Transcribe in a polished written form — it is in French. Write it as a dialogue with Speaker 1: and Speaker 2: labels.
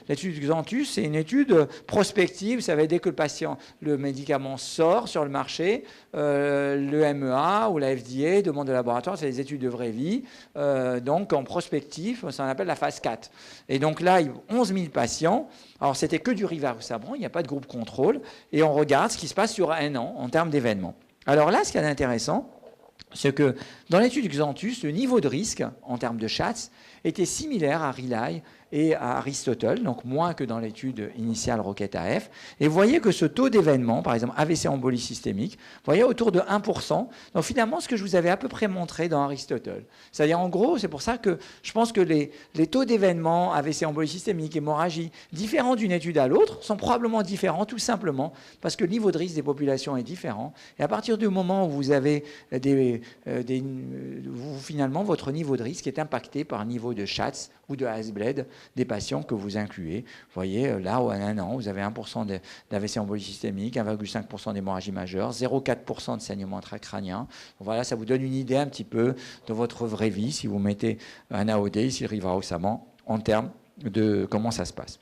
Speaker 1: L'étude Xanthus, c'est une étude prospective. Ça veut dire dès que le médicament sort sur le marché, le MEA ou la FDA demande au laboratoire, c'est des études de vraie vie. Donc en prospectif, ça s'appelle la phase 4. Et donc là, 11 000 patients. Alors c'était que du rivaroxaban, il n'y a pas de groupe contrôle. Et on regarde ce qui se passe sur un an en termes d'événements. Alors là, ce qui est intéressant, c'est que dans l'étude Xanthus, le niveau de risque en termes de Schatz était similaire à Relay et à Aristotle, donc moins que dans l'étude initiale Rocket AF. Et vous voyez que ce taux d'événement, par exemple AVC embolie systémique, vous voyez autour de 1%. Donc finalement, ce que je vous avais à peu près montré dans Aristotle. C'est-à-dire en gros, c'est pour ça que je pense que les taux d'événement AVC embolie systémique, hémorragie, différents d'une étude à l'autre, sont probablement différents tout simplement parce que le niveau de risque des populations est différent. Et à partir du moment où vous avez finalement, votre niveau de risque est impacté par un niveau de Schatz ou de Hasbled des patients que vous incluez. Vous voyez, là, à un an, vous avez 1% d'AVC embolie systémique, 1,5% d'hémorragie majeure, 0,4% de saignement intracrânien. Voilà, ça vous donne une idée un petit peu de votre vraie vie si vous mettez un AOD, ici le rivaroxaban, en termes de comment ça se passe.